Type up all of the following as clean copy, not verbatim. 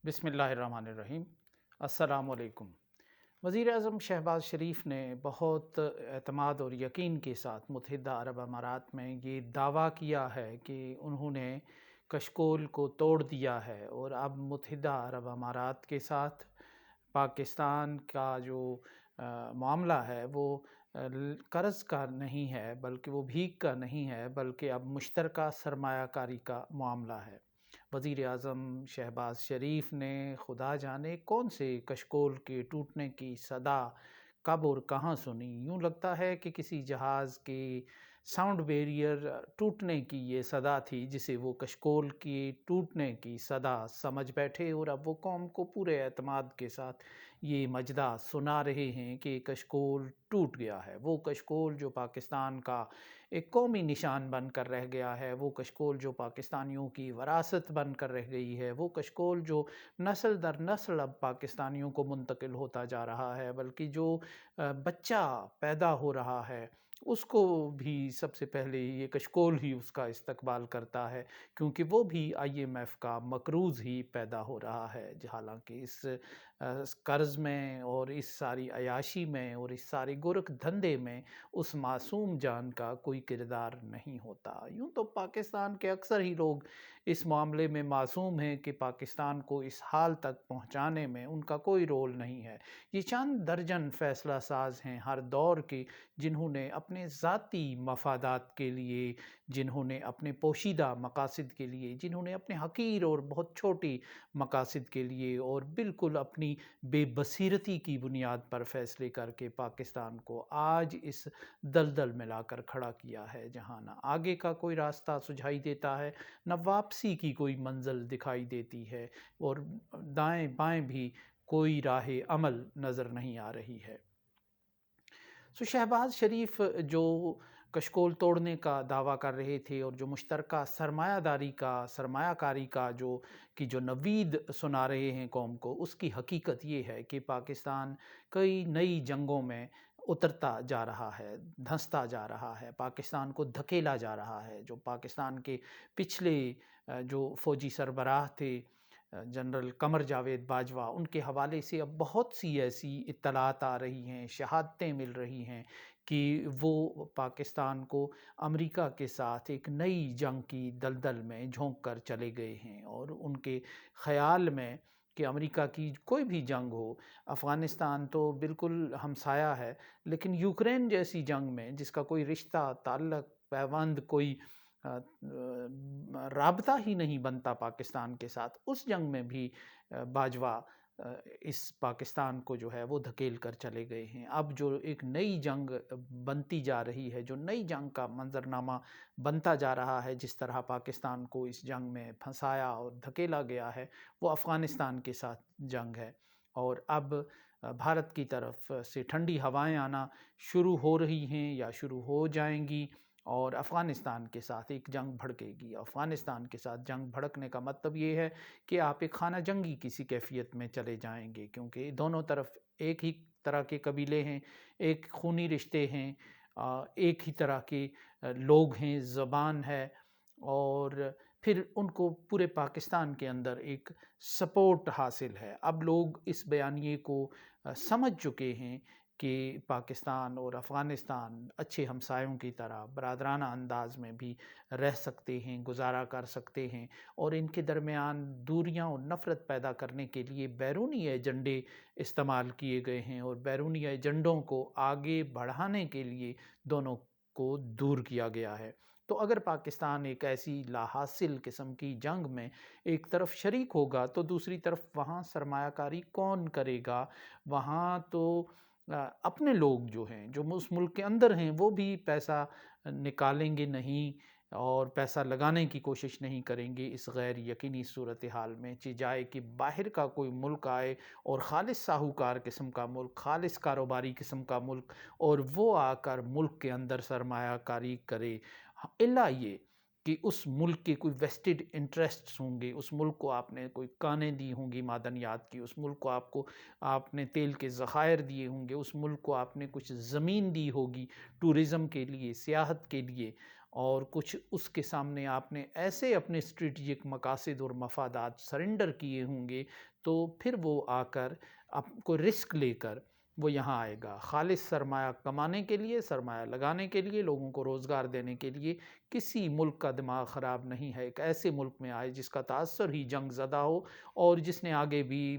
بسم اللہ الرحمن الرحیم۔ السلام علیکم۔ وزیر اعظم شہباز شریف نے بہت اعتماد اور یقین کے ساتھ متحدہ عرب امارات میں یہ دعویٰ کیا ہے کہ انہوں نے کشکول کو توڑ دیا ہے، اور اب متحدہ عرب امارات کے ساتھ پاکستان کا جو معاملہ ہے وہ قرض کا نہیں ہے، بلکہ وہ بھیک کا نہیں ہے، بلکہ اب مشترکہ سرمایہ کاری کا معاملہ ہے۔ وزیر اعظم شہباز شریف نے خدا جانے کون سے کشکول کے ٹوٹنے کی صدا کب اور کہاں سنی۔ یوں لگتا ہے کہ کسی جہاز کے ساؤنڈ بیریئر ٹوٹنے کی یہ صدا تھی، جسے وہ کشکول کی ٹوٹنے کی صدا سمجھ بیٹھے، اور اب وہ قوم کو پورے اعتماد کے ساتھ یہ مجدہ سنا رہے ہیں کہ کشکول ٹوٹ گیا ہے۔ وہ کشکول جو پاکستان کا ایک قومی نشان بن کر رہ گیا ہے، وہ کشکول جو پاکستانیوں کی وراثت بن کر رہ گئی ہے، وہ کشکول جو نسل در نسل اب پاکستانیوں کو منتقل ہوتا جا رہا ہے، بلکہ جو بچہ پیدا ہو رہا ہے اس کو بھی سب سے پہلے یہ کشکول ہی اس کا استقبال کرتا ہے، کیونکہ وہ بھی IMF کا مقروض ہی پیدا ہو رہا ہے۔ حالانکہ اس قرض میں اور اس ساری عیاشی میں اور اس سارے گورکھ دھندے میں اس معصوم جان کا کوئی کردار نہیں ہوتا۔ یوں تو پاکستان کے اکثر ہی لوگ اس معاملے میں معصوم ہیں کہ پاکستان کو اس حال تک پہنچانے میں ان کا کوئی رول نہیں ہے۔ یہ چند درجن فیصلہ ساز ہیں ہر دور کے، جنہوں نے اپنے ذاتی مفادات کے لیے، جنہوں نے اپنے پوشیدہ مقاصد کے لیے، جنہوں نے اپنے حقیر اور بہت چھوٹی مقاصد کے لیے اور بالکل اپنی بے بصیرتی کی بنیاد پر فیصلے کر کے پاکستان کو آج اس دلدل میں لا کر کھڑا کیا ہے، جہاں نہ آگے کا کوئی راستہ سجھائی دیتا ہے، نہ واپسی کی کوئی منزل دکھائی دیتی ہے، اور دائیں بائیں بھی کوئی راہ عمل نظر نہیں آ رہی ہے۔ شہباز شریف جو کشکول توڑنے کا دعویٰ کر رہے تھے اور جو مشترکہ سرمایہ کاری کا جو نوید سنا رہے ہیں قوم کو، اس کی حقیقت یہ ہے کہ پاکستان کئی نئی جنگوں میں اترتا جا رہا ہے، دھنستا جا رہا ہے، پاکستان کو دھکیلا جا رہا ہے۔ جو پاکستان کے پچھلے جو فوجی سربراہ تھے جنرل قمر جاوید باجوہ، ان کے حوالے سے اب بہت سی ایسی اطلاعات آ رہی ہیں، شہادتیں مل رہی ہیں کہ وہ پاکستان کو امریکہ کے ساتھ ایک نئی جنگ کی دلدل میں جھونک کر چلے گئے ہیں، اور ان کے خیال میں کہ امریکہ کی کوئی بھی جنگ ہو، افغانستان تو بالکل ہمسایہ ہے، لیکن یوکرین جیسی جنگ میں جس کا کوئی رشتہ تعلق پیوند کوئی رابطہ ہی نہیں بنتا پاکستان کے ساتھ، اس جنگ میں بھی باجوہ اس پاکستان کو جو ہے وہ دھکیل کر چلے گئے ہیں۔ اب جو ایک نئی جنگ بنتی جا رہی ہے، جو نئی جنگ کا منظرنامہ بنتا جا رہا ہے، جس طرح پاکستان کو اس جنگ میں پھنسایا اور دھکیلا گیا ہے، وہ افغانستان کے ساتھ جنگ ہے، اور اب بھارت کی طرف سے ٹھنڈی ہوائیں آنا شروع ہو رہی ہیں یا شروع ہو جائیں گی، اور افغانستان کے ساتھ ایک جنگ بھڑکے گی۔ افغانستان کے ساتھ جنگ بھڑکنے کا مطلب یہ ہے کہ آپ ایک خانہ جنگی کسی کیفیت میں چلے جائیں گے، کیونکہ دونوں طرف ایک ہی طرح کے قبیلے ہیں، ایک خونی رشتے ہیں، ایک ہی طرح کے لوگ ہیں، زبان ہے، اور پھر ان کو پورے پاکستان کے اندر ایک سپورٹ حاصل ہے۔ اب لوگ اس بیانیے کو سمجھ چکے ہیں کہ پاکستان اور افغانستان اچھے ہمسایوں کی طرح برادرانہ انداز میں بھی رہ سکتے ہیں، گزارا کر سکتے ہیں، اور ان کے درمیان دوریاں اور نفرت پیدا کرنے کے لیے بیرونی ایجنڈے استعمال کیے گئے ہیں، اور بیرونی ایجنڈوں کو آگے بڑھانے کے لیے دونوں کو دور کیا گیا ہے۔ تو اگر پاکستان ایک ایسی لا حاصل قسم کی جنگ میں ایک طرف شریک ہوگا تو دوسری طرف وہاں سرمایہ کاری کون کرے گا؟ وہاں تو اپنے لوگ جو ہیں، جو اس ملک کے اندر ہیں، وہ بھی پیسہ نکالیں گے نہیں اور پیسہ لگانے کی کوشش نہیں کریں گے اس غیر یقینی صورتحال میں، جائے کہ باہر کا کوئی ملک آئے اور خالص ساہوکار قسم کا ملک، خالص کاروباری قسم کا ملک، اور وہ آ کر ملک کے اندر سرمایہ کاری کرے، الا یہ کہ اس ملک کے کوئی ویسٹڈ انٹرسٹس ہوں گے، اس ملک کو آپ نے کوئی کانیں دی ہوں گی معدنیات کی، اس ملک کو آپ نے تیل کے ذخائر دیے ہوں گے، اس ملک کو آپ نے کچھ زمین دی ہوگی ٹورزم کے لیے، سیاحت کے لیے، اور کچھ اس کے سامنے آپ نے ایسے اپنے اسٹریٹجک مقاصد اور مفادات سرنڈر کیے ہوں گے، تو پھر وہ آ کر کوئی رسک لے کر وہ یہاں آئے گا خالص سرمایہ کمانے کے لیے، سرمایہ لگانے کے لیے، لوگوں کو روزگار دینے کے لیے۔ کسی ملک کا دماغ خراب نہیں ہے ایک ایسے ملک میں آئے جس کا تاثر ہی جنگ زدہ ہو، اور جس نے آگے بھی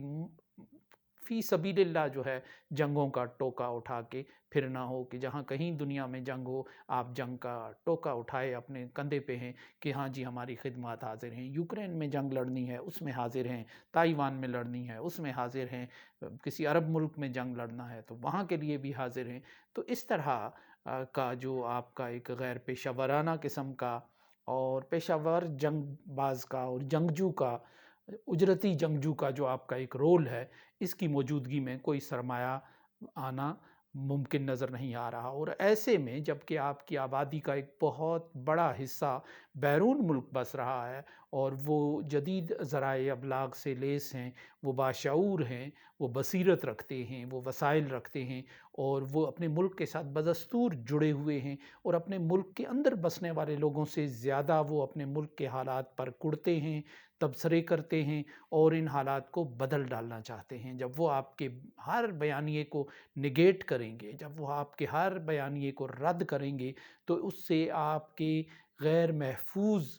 فی سبیل اللہ جو ہے جنگوں کا ٹوکا اٹھا کے پھرنا ہو، کہ جہاں کہیں دنیا میں جنگ ہو آپ جنگ کا ٹوکا اٹھائے اپنے کندھے پہ ہیں کہ ہاں جی ہماری خدمات حاضر ہیں، یوکرین میں جنگ لڑنی ہے اس میں حاضر ہیں، تائیوان میں لڑنی ہے اس میں حاضر ہیں، کسی عرب ملک میں جنگ لڑنا ہے تو وہاں کے لیے بھی حاضر ہیں۔ تو اس طرح کا جو آپ کا ایک غیر پیشہ ورانہ قسم کا اور پیشہ ور جنگ باز کا اور جنگجو کا، اجرتی جنگجو کا جو آپ کا ایک رول ہے، اس کی موجودگی میں کوئی سرمایہ آنا ممکن نظر نہیں آ رہا۔ اور ایسے میں جب کہ آپ کی آبادی کا ایک بہت بڑا حصہ بیرون ملک بس رہا ہے اور وہ جدید ذرائع ابلاغ سے لیس ہیں، وہ باشعور ہیں، وہ بصیرت رکھتے ہیں، وہ وسائل رکھتے ہیں، اور وہ اپنے ملک کے ساتھ بدستور جڑے ہوئے ہیں، اور اپنے ملک کے اندر بسنے والے لوگوں سے زیادہ وہ اپنے ملک کے حالات پر کڑتے ہیں، تبصرے کرتے ہیں اور ان حالات کو بدل ڈالنا چاہتے ہیں۔ جب وہ آپ کے ہر بیانیے کو نگیٹ کریں گے، جب وہ آپ کے ہر بیانیے کو رد کریں گے، تو اس سے آپ کے غیر محفوظ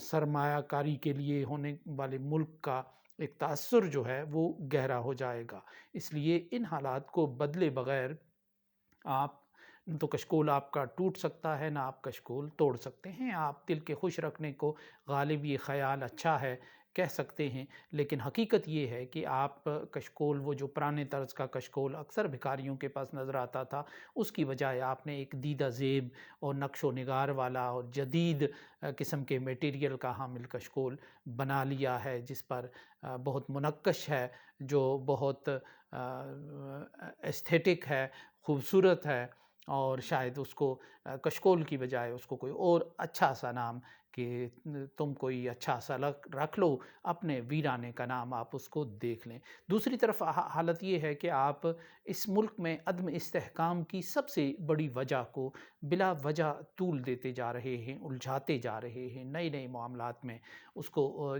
سرمایہ کاری کے لیے ہونے والے ملک کا ایک تاثر جو ہے وہ گہرا ہو جائے گا۔ اس لیے ان حالات کو بدلے بغیر آپ نہ تو کشکول آپ کا ٹوٹ سکتا ہے، نہ آپ کشکول توڑ سکتے ہیں۔ آپ دل کے خوش رکھنے کو غالب یہ خیال اچھا ہے کہہ سکتے ہیں، لیکن حقیقت یہ ہے کہ آپ کشکول، وہ جو پرانے طرز کا کشکول اکثر بھکاریوں کے پاس نظر آتا تھا، اس کی بجائے آپ نے ایک دیدہ زیب اور نقش و نگار والا اور جدید قسم کے میٹیریل کا حامل کشکول بنا لیا ہے، جس پر بہت منقش ہے، جو بہت ایستھیٹک ہے، خوبصورت ہے، اور شاید اس کو کشکول کی بجائے اس کو کوئی اور اچھا سا نام، کہ تم کوئی اچھا سا رکھ لو، اپنے ویرانے کا نام آپ اس کو دیکھ لیں۔ دوسری طرف حالت یہ ہے کہ آپ اس ملک میں عدم استحکام کی سب سے بڑی وجہ کو بلا وجہ طول دیتے جا رہے ہیں، الجھاتے جا رہے ہیں، نئے نئے معاملات میں اس کو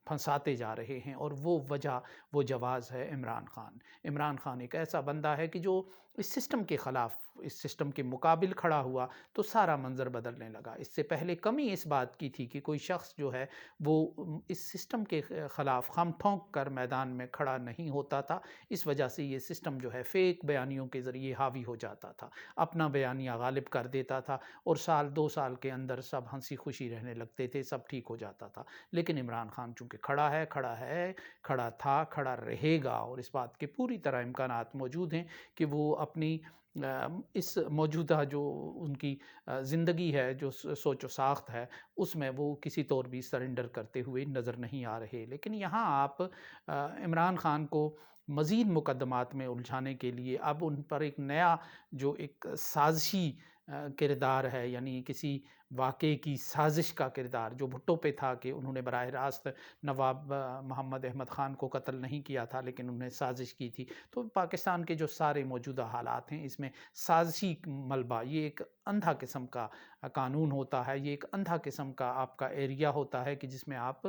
پھنساتے جا رہے ہیں، اور وہ وجہ، وہ جواز ہے عمران خان۔ عمران خان ایک ایسا بندہ ہے کہ جو اس سسٹم کے خلاف، اس سسٹم کے مقابل کھڑا ہوا تو سارا منظر بدلنے لگا۔ اس سے پہلے کمی اس بات کی تھی کہ کوئی شخص جو ہے وہ اس سسٹم کے خلاف خم ٹھونک کر میدان میں کھڑا نہیں ہوتا تھا۔ اس وجہ سے یہ سسٹم جو ہے فیک بیانیوں کے ذریعے حاوی ہو جاتا تھا، اپنا بیانیہ غالب کر دیتا تھا، اور سال دو سال کے اندر سب ہنسی خوشی رہنے لگتے تھے، سب ٹھیک ہو جاتا تھا۔ لیکن عمران خان چونکہ کھڑا ہے، کھڑا تھا، کھڑا رہے گا، اور اس بات کے پوری طرح امکانات موجود ہیں کہ وہ اپنی اس موجودہ جو ان کی زندگی ہے، جو سوچ و ساخت ہے، اس میں وہ کسی طور بھی سرنڈر کرتے ہوئے نظر نہیں آ رہے۔ لیکن یہاں آپ عمران خان کو مزید مقدمات میں الجھانے کے لیے اب ان پر ایک نیا جو ایک سازشی کردار ہے، یعنی کسی واقعے کی سازش کا کردار جو بھٹو پہ تھا، کہ انہوں نے براہ راست نواب محمد احمد خان کو قتل نہیں کیا تھا لیکن انہوں نے سازش کی تھی۔ تو پاکستان کے جو سارے موجودہ حالات ہیں، اس میں سازشی ملبہ، یہ ایک اندھا قسم کا قانون ہوتا ہے، یہ ایک اندھا قسم کا آپ کا ایریا ہوتا ہے کہ جس میں آپ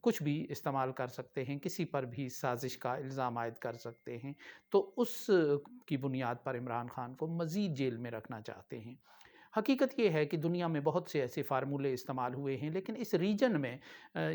کچھ بھی استعمال کر سکتے ہیں، کسی پر بھی سازش کا الزام عائد کر سکتے ہیں۔ تو اس کی بنیاد پر عمران خان کو مزید جیل میں رکھنا چاہتے ہیں۔ حقیقت یہ ہے کہ دنیا میں بہت سے ایسے فارمولے استعمال ہوئے ہیں، لیکن اس ریجن میں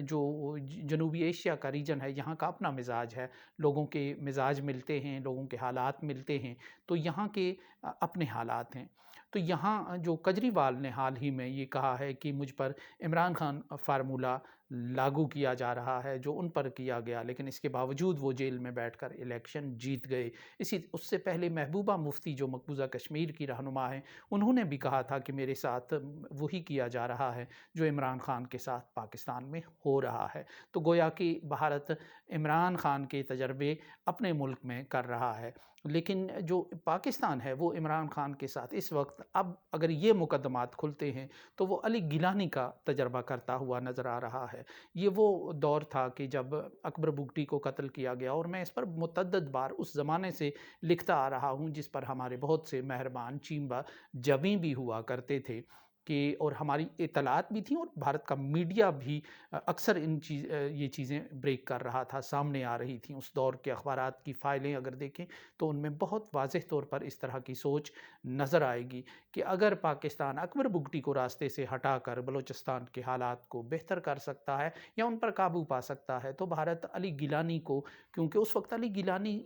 جو جنوبی ایشیا کا ریجن ہے، یہاں کا اپنا مزاج ہے، لوگوں کے مزاج ملتے ہیں، لوگوں کے حالات ملتے ہیں، تو یہاں کے اپنے حالات ہیں۔ تو یہاں جو کجریوال نے حال ہی میں یہ کہا ہے کہ مجھ پر عمران خان فارمولہ لاگو کیا جا رہا ہے، جو ان پر کیا گیا، لیکن اس کے باوجود وہ جیل میں بیٹھ کر الیکشن جیت گئے۔ اس سے پہلے محبوبہ مفتی جو مقبوضہ کشمیر کی رہنما ہیں، انہوں نے بھی کہا تھا کہ میرے ساتھ وہی کیا جا رہا ہے جو عمران خان کے ساتھ پاکستان میں ہو رہا ہے۔ تو گویا کہ بھارت عمران خان کے تجربے اپنے ملک میں کر رہا ہے، لیکن جو پاکستان ہے وہ عمران خان کے ساتھ اس وقت اب اگر یہ مقدمات کھلتے ہیں تو وہ علی گیلانی کا تجربہ کرتا ہوا نظر آ رہا ہے۔ یہ وہ دور تھا کہ جب اکبر بگٹی کو قتل کیا گیا، اور میں اس پر متعدد بار اس زمانے سے لکھتا آ رہا ہوں، جس پر ہمارے بہت سے مہربان چیمبا جبیں بھی ہوا کرتے تھے کہ اور ہماری اطلاعات بھی تھیں اور بھارت کا میڈیا بھی اکثر یہ چیزیں بریک کر رہا تھا، سامنے آ رہی تھیں۔ اس دور کے اخبارات کی فائلیں اگر دیکھیں تو ان میں بہت واضح طور پر اس طرح کی سوچ نظر آئے گی کہ اگر پاکستان اکبر بگٹی کو راستے سے ہٹا کر بلوچستان کے حالات کو بہتر کر سکتا ہے یا ان پر قابو پا سکتا ہے، تو بھارت علی گیلانی کو، کیونکہ اس وقت علی گیلانی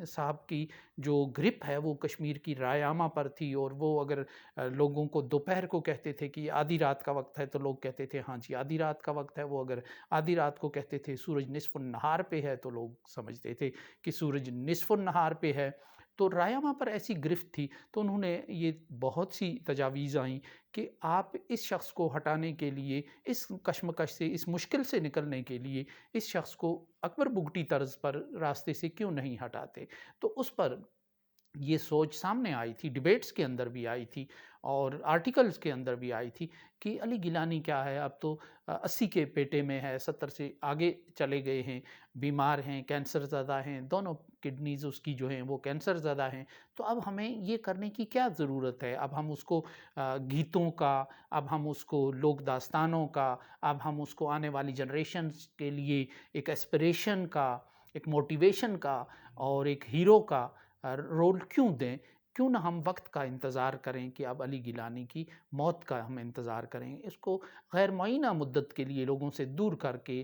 صاحب کی جو گرپ ہے وہ کشمیر کی رائے عامہ پر تھی، اور وہ اگر لوگوں کو دوپہر کو کہتے تھے کہ آدھی رات کا وقت ہے تو لوگ کہتے تھے ہاں جی آدھی رات کا وقت ہے، وہ اگر آدھی رات کو کہتے تھے سورج نصف النہار پہ ہے تو لوگ سمجھتے تھے کہ سورج نصف النہار پہ ہے۔ تو رائے پر ایسی گرفت تھی، تو انہوں نے یہ بہت سی تجاویز آئیں کہ آپ اس شخص کو ہٹانے کے لیے، اس کشمکش سے، اس مشکل سے نکلنے کے لیے اس شخص کو اکبر بگٹی طرز پر راستے سے کیوں نہیں ہٹاتے۔ تو اس پر یہ سوچ سامنے آئی تھی، ڈیبیٹس کے اندر بھی آئی تھی اور آرٹیکلز کے اندر بھی آئی تھی کہ علی گیلانی کیا ہے، اب تو 80 کے پیٹے میں ہے، 70 سے آگے چلے گئے ہیں، بیمار ہیں، کینسر زدہ ہیں، دونوں کڈنیز اس کی جو ہیں وہ کینسر زدہ ہیں، تو اب ہمیں یہ کرنے کی کیا ضرورت ہے؟ اب ہم اس کو گیتوں کا، اب ہم اس کو لوک داستانوں کا، اب ہم اس کو آنے والی جنریشنز کے لیے ایک ایسپریشن کا، ایک موٹیویشن کا اور ایک ہیرو کا رول کیوں دیں؟ کیوں نہ ہم وقت کا انتظار کریں کہ اب علی گیلانی کی موت کا ہم انتظار کریں، اس کو غیر معینہ مدت کے لیے لوگوں سے دور کر کے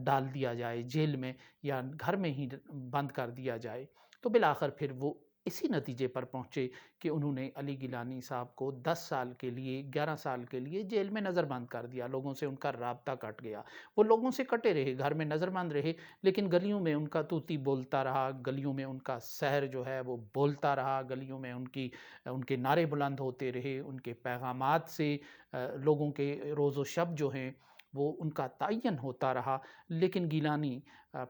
ڈال دیا جائے جیل میں یا گھر میں ہی بند کر دیا جائے۔ تو بالآخر پھر وہ اسی نتیجے پر پہنچے کہ انہوں نے علی گیلانی صاحب کو 10 سال کے لیے، 11 سال کے لیے جیل میں نظر بند کر دیا، لوگوں سے ان کا رابطہ کٹ گیا، وہ لوگوں سے کٹے رہے، گھر میں نظر بند رہے، لیکن گلیوں میں ان کا طوطی بولتا رہا، گلیوں میں ان کا سحر جو ہے وہ بولتا رہا، گلیوں میں ان کے نعرے بلند ہوتے رہے، ان کے پیغامات سے لوگوں کے روز و شب جو ہیں وہ ان کا تعین ہوتا رہا۔ لیکن گیلانی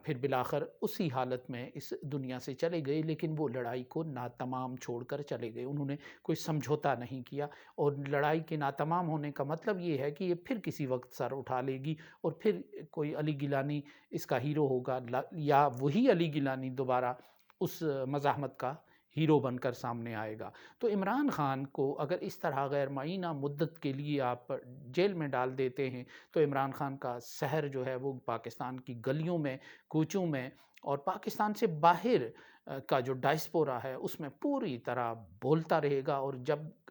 پھر بالآخر اسی حالت میں اس دنیا سے چلے گئے، لیکن وہ لڑائی کو ناتمام چھوڑ کر چلے گئے، انہوں نے کوئی سمجھوتا نہیں کیا، اور لڑائی کے ناتمام ہونے کا مطلب یہ ہے کہ یہ پھر کسی وقت سر اٹھا لے گی اور پھر کوئی علی گیلانی اس کا ہیرو ہوگا، یا وہی علی گیلانی دوبارہ اس مزاحمت کا ہیرو بن کر سامنے آئے گا۔ تو عمران خان کو اگر اس طرح غیر معینہ مدت کے لیے آپ جیل میں ڈال دیتے ہیں تو عمران خان کا سحر جو ہے وہ پاکستان کی گلیوں میں، کوچوں میں اور پاکستان سے باہر کا جو ڈائسپورا ہے اس میں پوری طرح بولتا رہے گا،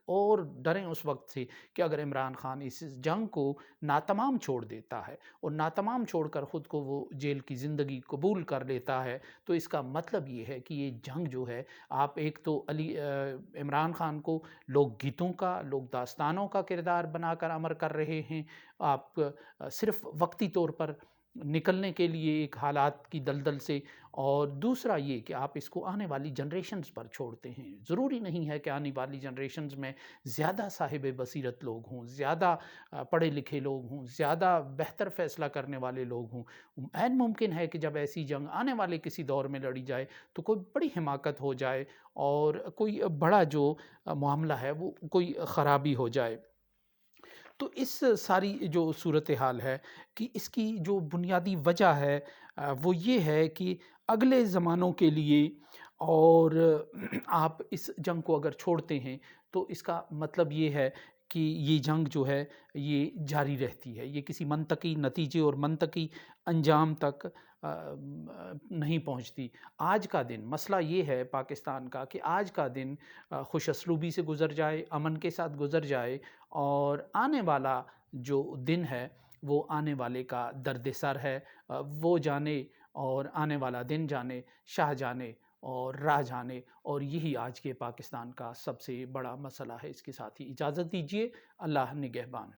اور ڈریں اس وقت سے کہ اگر عمران خان اس جنگ کو ناتمام چھوڑ دیتا ہے اور ناتمام چھوڑ کر خود کو وہ جیل کی زندگی قبول کر لیتا ہے، تو اس کا مطلب یہ ہے کہ یہ جنگ جو ہے، آپ ایک تو عمران خان کو لوک گیتوں کا، لوک داستانوں کا کردار بنا کر امر کر رہے ہیں، آپ صرف وقتی طور پر نکلنے کے لیے ایک حالات کی دلدل سے، اور دوسرا یہ کہ آپ اس کو آنے والی جنریشنز پر چھوڑتے ہیں۔ ضروری نہیں ہے کہ آنے والی جنریشنز میں زیادہ صاحب بصیرت لوگ ہوں، زیادہ پڑھے لکھے لوگ ہوں، زیادہ بہتر فیصلہ کرنے والے لوگ ہوں۔ عین ممکن ہے کہ جب ایسی جنگ آنے والے کسی دور میں لڑی جائے تو کوئی بڑی حماقت ہو جائے اور کوئی بڑا جو معاملہ ہے وہ کوئی خرابی ہو جائے۔ تو اس ساری جو صورتحال ہے کہ اس کی جو بنیادی وجہ ہے وہ یہ ہے کہ اگلے زمانوں کے لیے، اور آپ اس جنگ کو اگر چھوڑتے ہیں تو اس کا مطلب یہ ہے کہ یہ جنگ جو ہے یہ جاری رہتی ہے، یہ کسی منطقی نتیجے اور منطقی انجام تک نہیں پہنچتی۔ آج کا دن مسئلہ یہ ہے پاکستان کا کہ آج کا دن خوش اسلوبی سے گزر جائے، امن کے ساتھ گزر جائے، اور آنے والا جو دن ہے وہ آنے والے کا درد سر ہے، وہ جانے اور آنے والا دن جانے، شاہ جانے اور راہ جانے، اور یہی آج کے پاکستان کا سب سے بڑا مسئلہ ہے۔ اس کے ساتھ ہی اجازت دیجیے، اللہ نگہبان۔